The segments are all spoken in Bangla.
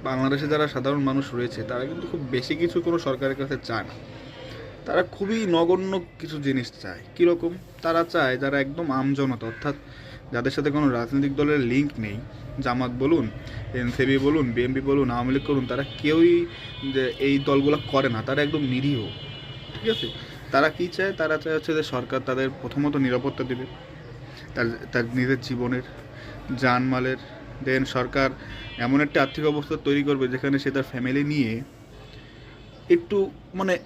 বাংলাদেশে যারা সাধারণ মানুষ রয়েছে তারা কিন্তু খুব বেশি কিছু কোনো সরকারের কাছে চায় না। তারা খুবই নগণ্য কিছু জিনিস চায়। কীরকম? তারা চায় যারা একদম আমজনতা, অর্থাৎ যাদের সাথে কোনো রাজনৈতিক দলের লিঙ্ক নেই, জামাত বলুন, এনসিপি বলুন, বিএনপি বলুন, আওয়ামী লীগ করুন, তারা কেউই যে এই দলগুলো করে না, তারা একদম নিরীহ। ঠিক আছে? তারা কী চায়? তারা চায় হচ্ছে যে সরকার তাদের প্রথমত নিরাপত্তা দেবে, তার তার নিজের জীবনের, জানমালের। দেন সরকার এমন একটা আর্থিক অবস্থা তৈরি করবে যেখানে সে তার ফ্যামিলি নিয়ে একটু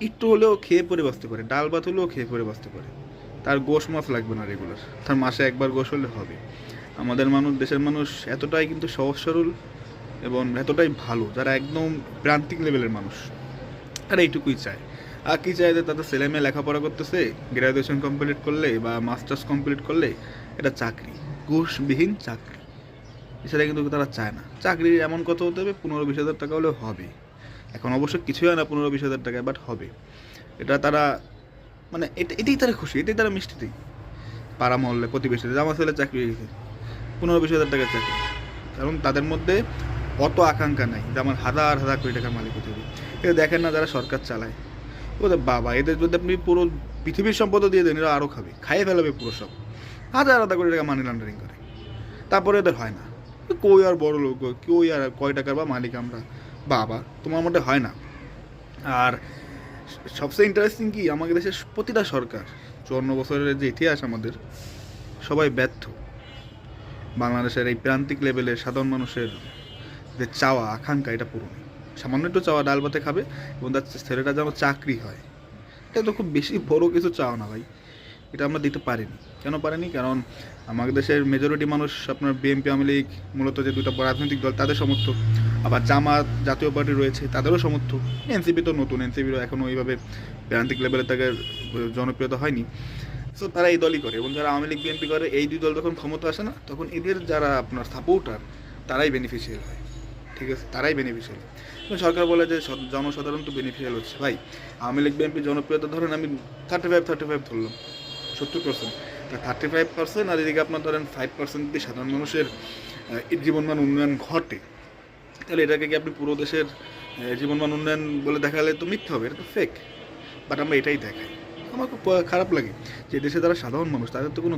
একটু হলেও খেয়ে পরে বাঁচতে পারে, ডাল ভাত হলেও খেয়ে পরে বাঁচতে পারে। তার গোশ মাছ লাগবে না রেগুলার, তার মাসে একবার গোশ হলে হবে। আমাদের মানুষ, দেশের মানুষ এতটাই কিন্তু সহজ সরল এবং এতটাই ভালো, যারা একদম প্রান্তিক লেভেলের মানুষ, তারা এইটুকুই চায়। আর কী চায়? যে তাদের ছেলে মেয়ে লেখাপড়া করতেছে, গ্র্যাজুয়েশন কমপ্লিট করলে বা মাস্টার্স কমপ্লিট করলে এটা চাকরি, ঘুষবিহীন চাকরি। এছাড়া কিন্তু তারা চায় না। চাকরির এমন কত হতে হবে, 15-20 হাজার টাকা হলেও হবে। এখন অবশ্য কিছুই হয় না 15-20 হাজার টাকায়, বাট হবে। এটা তারা এটাই তারা খুশি, এটাই তারা মিষ্টিতেই। পাড়া মহল্লে প্রতিবেশীদের আমার ছেলে চাকরি হয়েছে, 15-20 হাজার টাকার চাকরি। কারণ তাদের মধ্যে অত আকাঙ্ক্ষা নাই যে আমার হাজার হাজার কোটি টাকার মালিক হতে হবে। এটা দেখেন না যারা সরকার চালায়, ওদের বাবা, এদের যদি আপনি পুরো পৃথিবীর সম্পদও দিয়ে দেন, এরা আরও খাবে, খাইয়ে ফেলাবে পুরো সব। হাজার হাজার কোটি টাকা মানি লন্ডারিং করে, তারপরে এদের হয় না। কই আর বড় লোক, কই আর কয় টাকার বা মালিক আমরা? বাবা, তোমার মধ্যে হয় না। আর সবচেয়ে ইন্টারেস্টিং কি, আমাদের দেশের প্রতিটা সরকার, 54 বছরের যে ইতিহাস আমাদের, সবাই ব্যর্থ বাংলাদেশের এই প্রান্তিক লেভেলের সাধারণ মানুষের যে চাওয়া আকাঙ্ক্ষা এটা পূরণে। সামান্য একটু চাওয়া, ডাল ভাতে খাবে এবং তার ছেলেটা যেন চাকরি হয়, এটা তো খুব বেশি বড় কিছু চাওয়া না ভাই। এটা আমরা দিতে পারিনি। কেন পারিনি? কারণ আমাদের দেশের মেজরিটি মানুষ আপনার বিএনপি, আওয়ামী লীগ, মূলত যে দুটো রাজনৈতিক দল, তাদের সমর্থক। আবার জামাত, জাতীয় পার্টি রয়েছে, তাদেরও সমর্থক। এনসিপি তো নতুন, এনসিপিরও এখনও ওইভাবে প্রান্তিক লেভেলে তাকে জনপ্রিয়তা হয়নি। সো তারা এই দলই করে, এবং যারা আওয়ামী লীগ বিএনপি করে, এই দুই দল যখন ক্ষমতা আসে না, তখন এদের যারা আপনার সাপোর্টার, তারাই বেনিফিশিয়াল হয়। ঠিক আছে? তারাই বেনিফিশিয়াল। সরকার বলে যে জনসাধারণ তো বেনিফিশিয়াল হচ্ছে। ভাই, আওয়ামী লীগ বিএনপি জনপ্রিয়তা ধরেন আমি 35 ধরলাম, 70%। তা 35%, আর এদিকে আপনার ধরেন 5% যদি সাধারণ মানুষের জীবনমান উন্নয়ন ঘটে, তাহলে এটাকে কি আপনি পুরো দেশের জীবনমান উন্নয়ন বলে দেখালে তো মিথ্যে হবে, এটা তো ফেক। বাট আমরা এটাই দেখাই। আমার খুব খারাপ লাগে যে দেশে যারা সাধারণ মানুষ, তাদের তো কোনো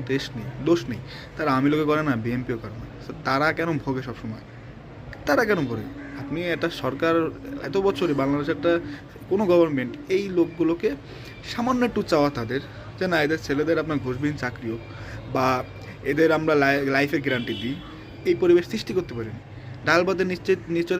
দোষ নেই। তারা আওয়ামী লীগও করে না, বিএনপিও করে না। তো তারা কেন ভোগে সবসময়? তারা কেন ভোগে? আপনি একটা সরকার এত বছরই বাংলাদেশের একটা কোনো গভর্নমেন্ট এই লোকগুলোকে সামান্য একটু চাওয়া তাদের, যে না এদের ছেলেদের আপনার ঘুষবিহীন চাকরি হোক, বা এদের আমরা লাইফে গ্যারান্টি দিই, এই পরিবেশ সৃষ্টি করতে পারিনি। ডাল ভাতের নিশ্চয় নিশ্চয়